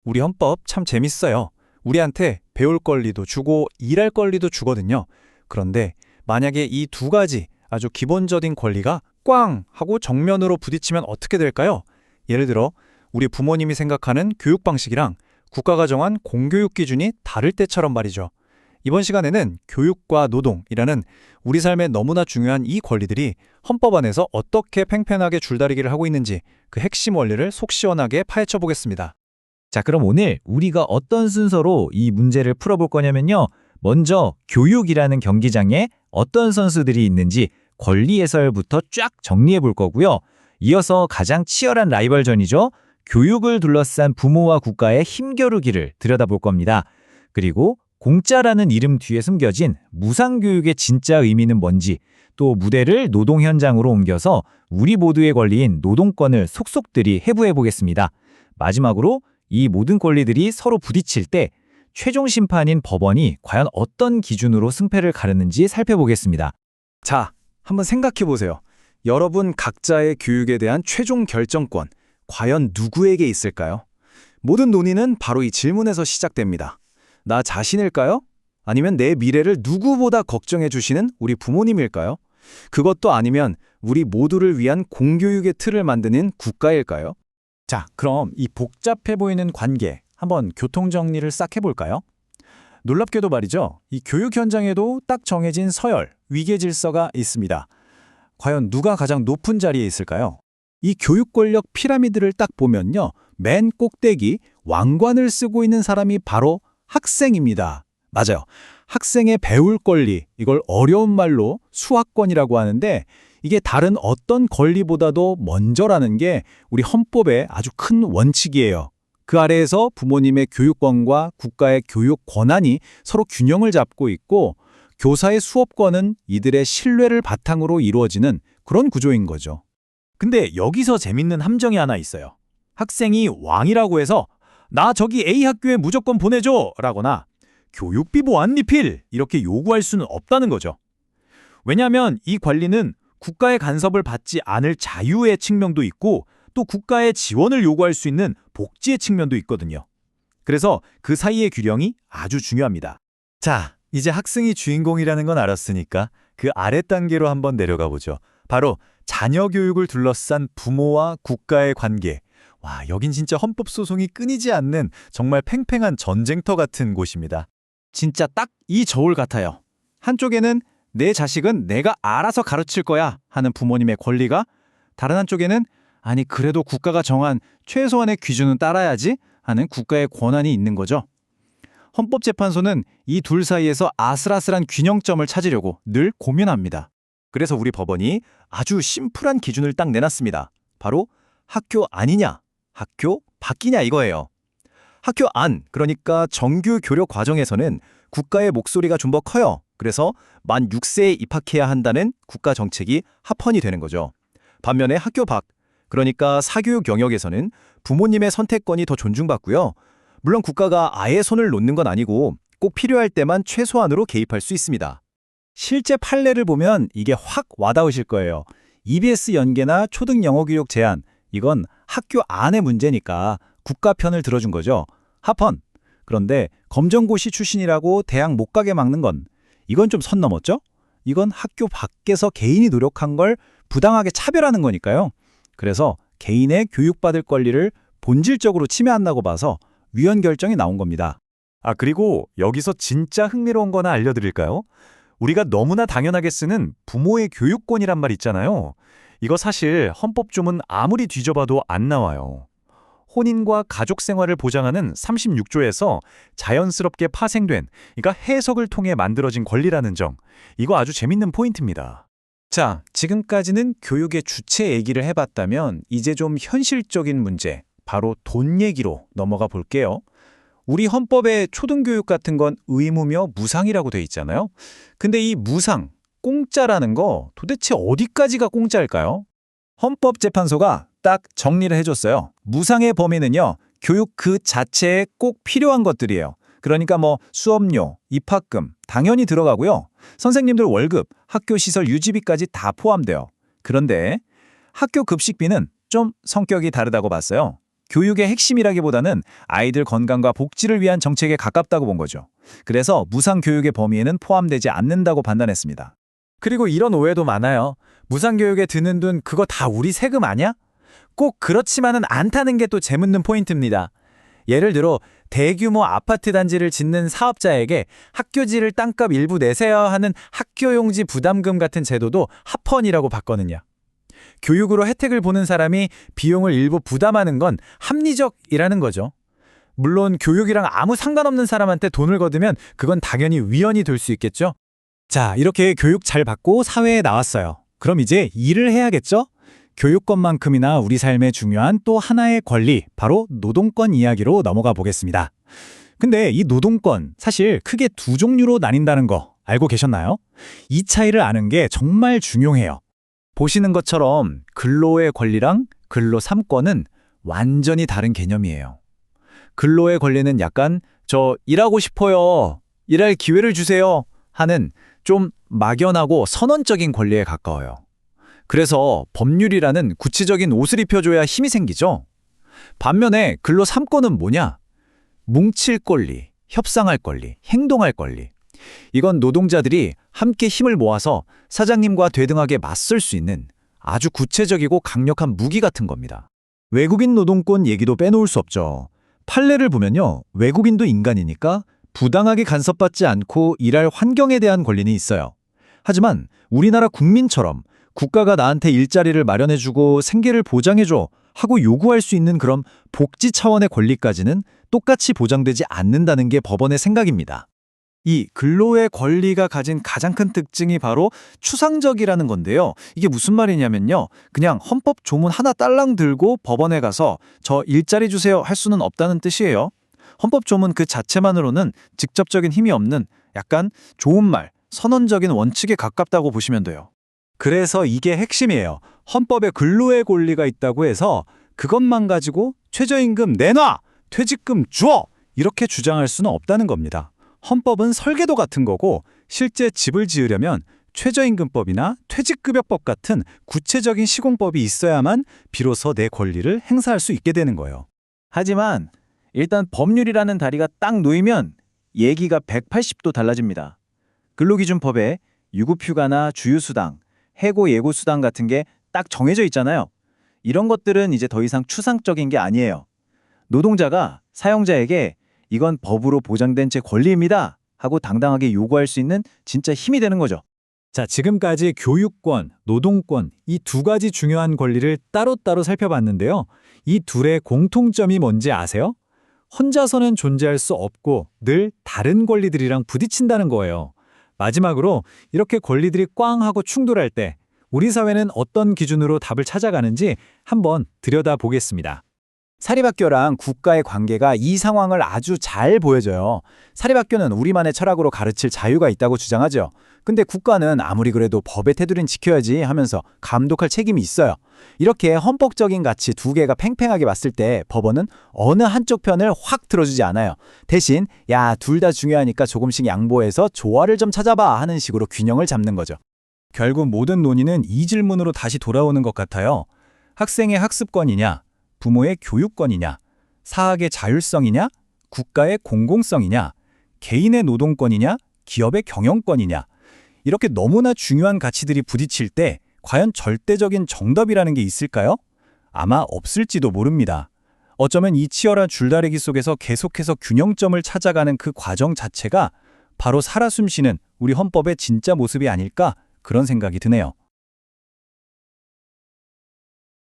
우리 헌법 참 재밌어요. 우리한테 배울 권리도 주고 일할 권리도 주거든요. 그런데 만약에 이 두 가지 아주 기본적인 권리가 꽝 하고 정면으로 부딪히면 어떻게 될까요? 예를 들어 우리 부모님이 생각하는 교육 방식이랑 국가가 정한 공교육 기준이 다를 때처럼 말이죠. 이번 시간에는 교육과 노동이라는 우리 삶에 너무나 중요한 이 권리들이 헌법 안에서 어떻게 팽팽하게 줄다리기를 하고 있는지 그 핵심 원리를 속 시원하게 파헤쳐 보겠습니다. 자, 그럼 오늘 우리가 어떤 순서로 이 문제를 풀어볼 거냐면요. 먼저 교육이라는 경기장에 어떤 선수들이 있는지 권리 해설부터 쫙 정리해 볼 거고요. 이어서 가장 치열한 라이벌전이죠. 교육을 둘러싼 부모와 국가의 힘겨루기를 들여다볼 겁니다. 그리고 공짜라는 이름 뒤에 숨겨진 무상교육의 진짜 의미는 뭔지, 또 무대를 노동 현장으로 옮겨서 우리 모두의 권리인 노동권을 속속들이 해부해 보겠습니다. 마지막으로 이 모든 권리들이 서로 부딪힐 때 최종 심판인 법원이 과연 어떤 기준으로 승패를 가르는지 살펴보겠습니다. 자, 한번 생각해 보세요. 여러분 각자의 교육에 대한 최종 결정권, 과연 누구에게 있을까요? 모든 논의는 바로 이 질문에서 시작됩니다. 나 자신일까요? 아니면 내 미래를 누구보다 걱정해 주시는 우리 부모님일까요? 그것도 아니면 우리 모두를 위한 공교육의 틀을 만드는 국가일까요? 자, 그럼 이 복잡해 보이는 관계, 한번 교통정리를 싹 해볼까요? 놀랍게도 말이죠. 이 교육 현장에도 딱 정해진 서열, 위계 질서가 있습니다. 과연 누가 가장 높은 자리에 있을까요? 이 교육 권력 피라미드를 딱 보면요. 맨 꼭대기 왕관을 쓰고 있는 사람이 바로 학생입니다. 맞아요. 학생의 배울 권리, 이걸 어려운 말로 수학권이라고 하는데 이게 다른 어떤 권리보다도 먼저라는 게 우리 헌법의 아주 큰 원칙이에요. 그 아래에서 부모님의 교육권과 국가의 교육 권한이 서로 균형을 잡고 있고 교사의 수업권은 이들의 신뢰를 바탕으로 이루어지는 그런 구조인 거죠. 근데 여기서 재밌는 함정이 하나 있어요. 학생이 왕이라고 해서 나 저기 A 학교에 무조건 보내줘! 라거나 교육비 보완 리필! 이렇게 요구할 수는 없다는 거죠. 왜냐하면 이 관리는 국가의 간섭을 받지 않을 자유의 측면도 있고 또 국가의 지원을 요구할 수 있는 복지의 측면도 있거든요. 그래서 그 사이의 균형이 아주 중요합니다. 자, 이제 학생이 주인공이라는 건 알았으니까 그 아래 단계로 한번 내려가 보죠. 바로 자녀 교육을 둘러싼 부모와 국가의 관계. 와, 여긴 진짜 헌법 소송이 끊이지 않는 정말 팽팽한 전쟁터 같은 곳입니다. 진짜 딱 이 저울 같아요. 한쪽에는 내 자식은 내가 알아서 가르칠 거야 하는 부모님의 권리가, 다른 한쪽에는 아니 그래도 국가가 정한 최소한의 기준은 따라야지 하는 국가의 권한이 있는 거죠. 헌법재판소는 이 둘 사이에서 아슬아슬한 균형점을 찾으려고 늘 고민합니다. 그래서 우리 법원이 아주 심플한 기준을 딱 내놨습니다. 바로 학교 안이냐, 학교 밖이냐 이거예요. 학교 안, 그러니까 정규 교력 과정에서는 국가의 목소리가 좀 더 커요. 그래서 만 6세에 입학해야 한다는 국가 정책이 합헌이 되는 거죠. 반면에 학교 밖, 그러니까 사교육 영역에서는 부모님의 선택권이 더 존중받고요. 물론 국가가 아예 손을 놓는 건 아니고 꼭 필요할 때만 최소한으로 개입할 수 있습니다. 실제 판례를 보면 이게 확 와닿으실 거예요. EBS 연계나 초등 영어 교육 제한, 이건 학교 안의 문제니까 국가 편을 들어준 거죠. 합헌. 그런데 검정고시 출신이라고 대학 못 가게 막는 건 이건 좀 선 넘었죠? 이건 학교 밖에서 개인이 노력한 걸 부당하게 차별하는 거니까요. 그래서 개인의 교육받을 권리를 본질적으로 침해한다고 봐서 위헌 결정이 나온 겁니다. 아, 그리고 여기서 진짜 흥미로운 거 하나 알려드릴까요? 우리가 너무나 당연하게 쓰는 부모의 교육권이란 말 있잖아요. 이거 사실 헌법조문 아무리 뒤져봐도 안 나와요. 혼인과 가족 생활을 보장하는 36조에서 자연스럽게 파생된, 그러니까 해석을 통해 만들어진 권리라는 점, 이거 아주 재밌는 포인트입니다. 자, 지금까지는 교육의 주체 얘기를 해봤다면 이제 좀 현실적인 문제, 바로 돈 얘기로 넘어가 볼게요. 우리 헌법에 초등교육 같은 건 의무며 무상이라고 돼 있잖아요. 근데 이 무상, 공짜라는 거 도대체 어디까지가 공짜일까요? 헌법재판소가 딱 정리를 해줬어요. 무상의 범위는요, 교육 그 자체에 꼭 필요한 것들이에요. 그러니까 뭐 수업료, 입학금 당연히 들어가고요. 선생님들 월급, 학교 시설 유지비까지 다 포함돼요. 그런데 학교 급식비는 좀 성격이 다르다고 봤어요. 교육의 핵심이라기보다는 아이들 건강과 복지를 위한 정책에 가깝다고 본 거죠. 그래서 무상교육의 범위에는 포함되지 않는다고 판단했습니다. 그리고 이런 오해도 많아요. 무상교육에 드는 돈 그거 다 우리 세금 아니야? 꼭 그렇지만은 않다는 게 또 재밌는 포인트입니다. 예를 들어 대규모 아파트 단지를 짓는 사업자에게 학교지를 땅값 일부 내세야 하는 학교용지 부담금 같은 제도도 합헌이라고 봤거든요. 교육으로 혜택을 보는 사람이 비용을 일부 부담하는 건 합리적이라는 거죠. 물론 교육이랑 아무 상관없는 사람한테 돈을 거두면 그건 당연히 위헌이 될 수 있겠죠. 자, 이렇게 교육 잘 받고 사회에 나왔어요. 그럼 이제 일을 해야겠죠? 교육권만큼이나 우리 삶에 중요한 또 하나의 권리, 바로 노동권 이야기로 넘어가 보겠습니다. 근데 이 노동권, 사실 크게 두 종류로 나뉜다는 거 알고 계셨나요? 이 차이를 아는 게 정말 중요해요. 보시는 것처럼 근로의 권리랑 근로 3권은 완전히 다른 개념이에요. 근로의 권리는 약간 저 일하고 싶어요, 일할 기회를 주세요 하는 좀 막연하고 선언적인 권리에 가까워요. 그래서 법률이라는 구체적인 옷을 입혀줘야 힘이 생기죠. 반면에 근로 3권은 뭐냐? 뭉칠 권리, 협상할 권리, 행동할 권리. 이건 노동자들이 함께 힘을 모아서 사장님과 대등하게 맞설 수 있는 아주 구체적이고 강력한 무기 같은 겁니다. 외국인 노동권 얘기도 빼놓을 수 없죠. 판례를 보면요, 외국인도 인간이니까 부당하게 간섭받지 않고 일할 환경에 대한 권리는 있어요. 하지만 우리나라 국민처럼 국가가 나한테 일자리를 마련해주고 생계를 보장해줘 하고 요구할 수 있는 그런 복지 차원의 권리까지는 똑같이 보장되지 않는다는 게 법원의 생각입니다. 이 근로의 권리가 가진 가장 큰 특징이 바로 추상적이라는 건데요. 이게 무슨 말이냐면요, 그냥 헌법 조문 하나 딸랑 들고 법원에 가서 저 일자리 주세요 할 수는 없다는 뜻이에요. 헌법 조문 그 자체만으로는 직접적인 힘이 없는 약간 좋은 말, 선언적인 원칙에 가깝다고 보시면 돼요. 그래서 이게 핵심이에요. 헌법에 근로의 권리가 있다고 해서 그것만 가지고 최저임금 내놔! 퇴직금 줘! 이렇게 주장할 수는 없다는 겁니다. 헌법은 설계도 같은 거고 실제 집을 지으려면 최저임금법이나 퇴직급여법 같은 구체적인 시공법이 있어야만 비로소 내 권리를 행사할 수 있게 되는 거예요. 하지만 일단 법률이라는 다리가 딱 놓이면 얘기가 180도 달라집니다. 근로기준법에 유급휴가나 주휴수당, 해고 예고수당 같은 게 딱 정해져 있잖아요. 이런 것들은 이제 더 이상 추상적인 게 아니에요. 노동자가 사용자에게 이건 법으로 보장된 제 권리입니다 하고 당당하게 요구할 수 있는 진짜 힘이 되는 거죠. 자, 지금까지 교육권, 노동권 이 두 가지 중요한 권리를 따로따로 살펴봤는데요. 이 둘의 공통점이 뭔지 아세요? 혼자서는 존재할 수 없고 늘 다른 권리들이랑 부딪힌다는 거예요. 마지막으로 이렇게 권리들이 꽝 하고 충돌할 때 우리 사회는 어떤 기준으로 답을 찾아가는지 한번 들여다보겠습니다. 사립학교랑 국가의 관계가 이 상황을 아주 잘 보여줘요. 사립학교는 우리만의 철학으로 가르칠 자유가 있다고 주장하죠. 근데 국가는 아무리 그래도 법의 테두리는 지켜야지 하면서 감독할 책임이 있어요. 이렇게 헌법적인 가치 두 개가 팽팽하게 맞을 때 법원은 어느 한쪽 편을 확 들어주지 않아요. 대신 야, 둘 다 중요하니까 조금씩 양보해서 조화를 좀 찾아봐 하는 식으로 균형을 잡는 거죠. 결국 모든 논의는 이 질문으로 다시 돌아오는 것 같아요. 학생의 학습권이냐? 부모의 교육권이냐, 사학의 자율성이냐, 국가의 공공성이냐, 개인의 노동권이냐, 기업의 경영권이냐, 이렇게 너무나 중요한 가치들이 부딪힐 때 과연 절대적인 정답이라는 게 있을까요? 아마 없을지도 모릅니다. 어쩌면 이 치열한 줄다리기 속에서 계속해서 균형점을 찾아가는 그 과정 자체가 바로 살아 숨쉬는 우리 헌법의 진짜 모습이 아닐까 그런 생각이 드네요.